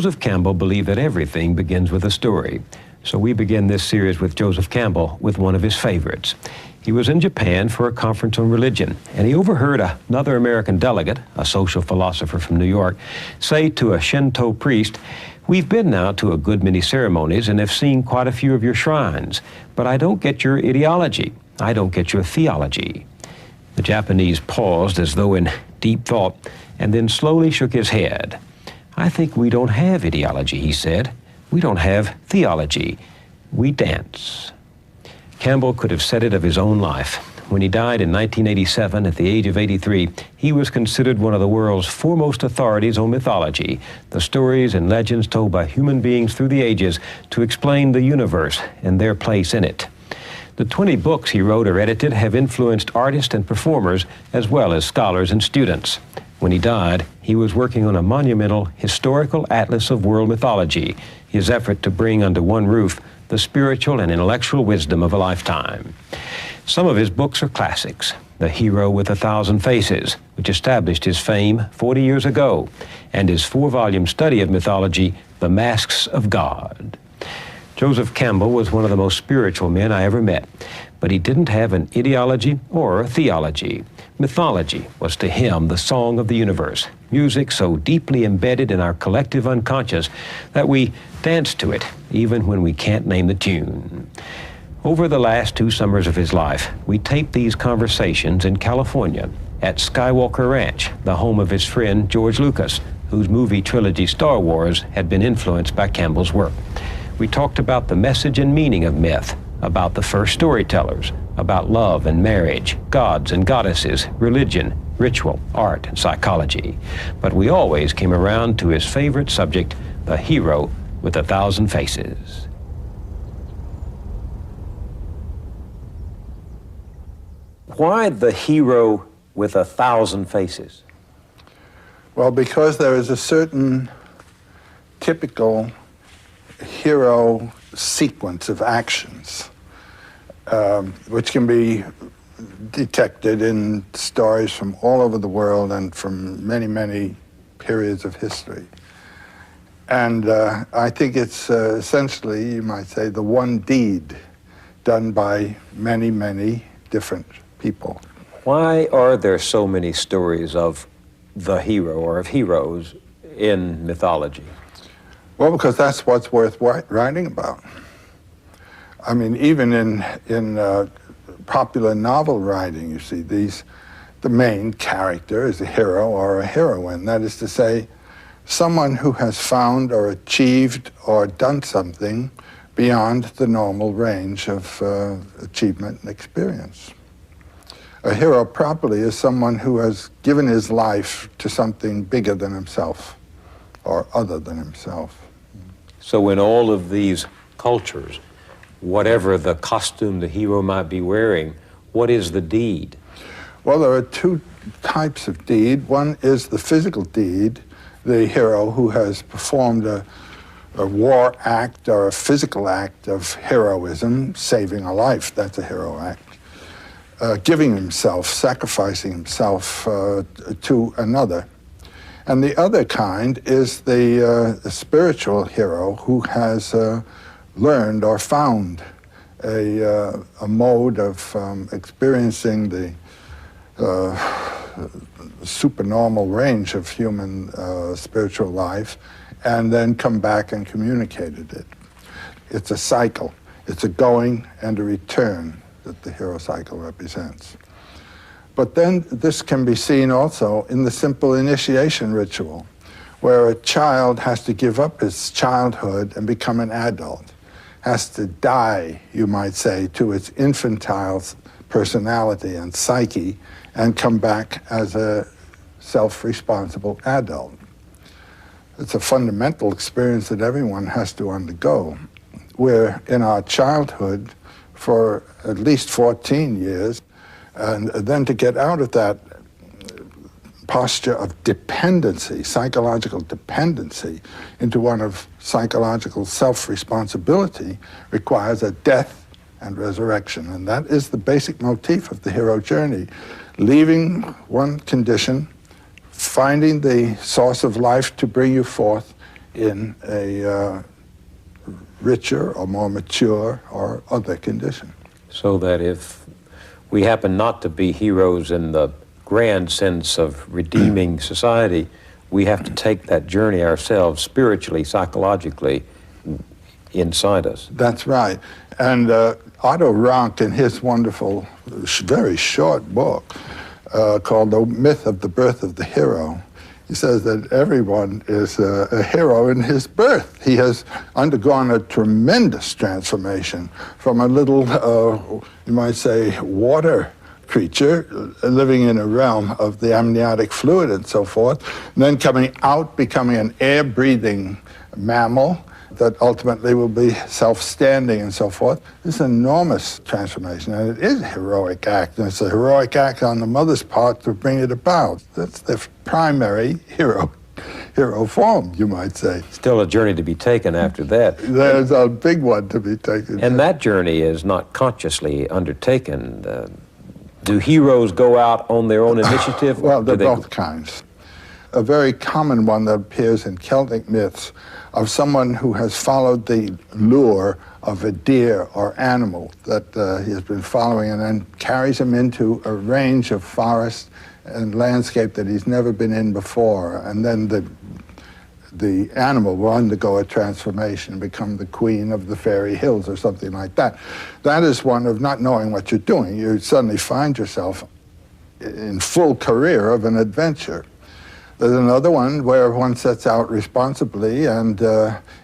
Joseph Campbell believed that everything begins with a story. So we begin this series with Joseph Campbell with one of his favorites. He was in Japan for a conference on religion, and he overheard another American delegate, a social philosopher from New York, say to a Shinto priest, "We've been now to a good many ceremonies and have seen quite a few of your shrines, but I don't get your ideology. I don't get your theology." The Japanese paused as though in deep thought, and then slowly shook his head. "I think we don't have ideology," he said. "We don't have theology. We dance." Campbell could have said it of his own life. When he died in 1987 at the age of 83, he was considered one of the world's foremost authorities on mythology, the stories and legends told by human beings through the ages to explain the universe and their place in it. The 20 books he wrote or edited have influenced artists and performers as well as scholars and students. When he died, he was working on a monumental historical atlas of world mythology, his effort to bring under one roof the spiritual and intellectual wisdom of a lifetime. Some of his books are classics. The Hero with 1,000 Faces, which established his fame 40 years ago, and his 4-volume study of mythology, The Masks of God. Joseph Campbell was one of the most spiritual men I ever met, but he didn't have an ideology or a theology. Mythology was to him the song of the universe, music so deeply embedded in our collective unconscious that we dance to it even when we can't name the tune. Over the last 2 summers of his life, we taped these conversations in California at Skywalker Ranch, the home of his friend George Lucas, whose movie trilogy Star Wars had been influenced by Campbell's work. We talked about the message and meaning of myth, about the first storytellers, about love and marriage, gods and goddesses, religion, ritual, art, and psychology. But we always came around to his favorite subject, the hero with 1,000 faces. Why the hero with 1,000 faces? Well, because there is a certain typical hero sequence of actions, which can be detected in stories from all over the world and from many, many periods of history. And I think it's essentially, you might say, the one deed done by many, many different people. Why are there so many stories of the hero or of heroes in mythology? Well, because that's what's worth writing about. I mean, even in popular novel writing, you see the main character is a hero or a heroine. That is to say, someone who has found or achieved or done something beyond the normal range of achievement and experience. A hero properly is someone who has given his life to something bigger than himself or other than himself. So in all of these cultures, whatever the costume the hero might be wearing, what is the deed? Well, there are 2 types of deed. One is the physical deed, the hero who has performed a war act or a physical act of heroism, saving a life, that's a hero act. Giving himself, sacrificing himself to another. And the other kind is the spiritual hero who has learned or found a mode of experiencing the supernormal range of human spiritual life and then come back and communicated it. It's a cycle. It's a going and a return that the hero cycle represents. But then this can be seen also in the simple initiation ritual, where a child has to give up his childhood and become an adult, has to die, you might say, to its infantile personality and psyche and come back as a self-responsible adult. It's a fundamental experience that everyone has to undergo. We're in our childhood for at least 14 years, and then to get out of that posture of dependency, psychological dependency, into one of psychological self-responsibility requires a death and resurrection. And that is the basic motif of the hero journey. Leaving one condition, finding the source of life to bring you forth, in a richer or more mature or other condition. So that if we happen not to be heroes in the grand sense of redeeming society, we have to take that journey ourselves spiritually, psychologically, inside us. That's right. And Otto Rank, in his wonderful, very short book called The Myth of the Birth of the Hero, he says that everyone is a hero in his birth. He has undergone a tremendous transformation from a little, you might say, water creature living in a realm of the amniotic fluid and so forth, and then coming out, becoming an air-breathing mammal that ultimately will be self-standing and so forth. This is an enormous transformation, and it is a heroic act, and it's a heroic act on the mother's part to bring it about. That's the primary hero form, you might say. Still a journey to be taken after that. There's a big one to be taken. And that journey is not consciously undertaken. Do heroes go out on their own initiative? Well, they're both kinds. A very common one that appears in Celtic myths of someone who has followed the lure of a deer or animal that he has been following, and then carries him into a range of forest and landscape that he's never been in before. And then the animal will undergo a transformation and become the queen of the fairy hills or something like that. That is one of not knowing what you're doing. You suddenly find yourself in full career of an adventure. There's another one where one sets out responsibly and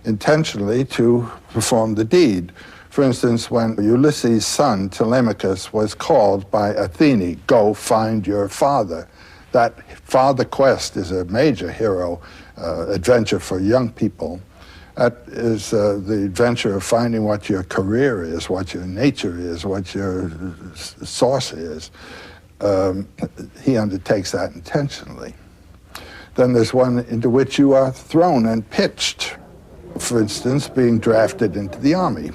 intentionally to perform the deed. For instance, when Ulysses' son, Telemachus, was called by Athene, "Go find your father." That father quest is a major hero adventure for young people. That is the adventure of finding what your career is, what your nature is, what your source is. He undertakes that intentionally. Then there's one into which you are thrown and pitched. For instance, being drafted into the army.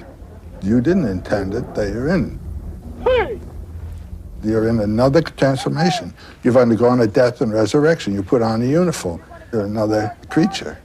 You didn't intend it, they are in. Hey! You're in another transformation. You've undergone a death and resurrection. You put on a uniform. You're another creature.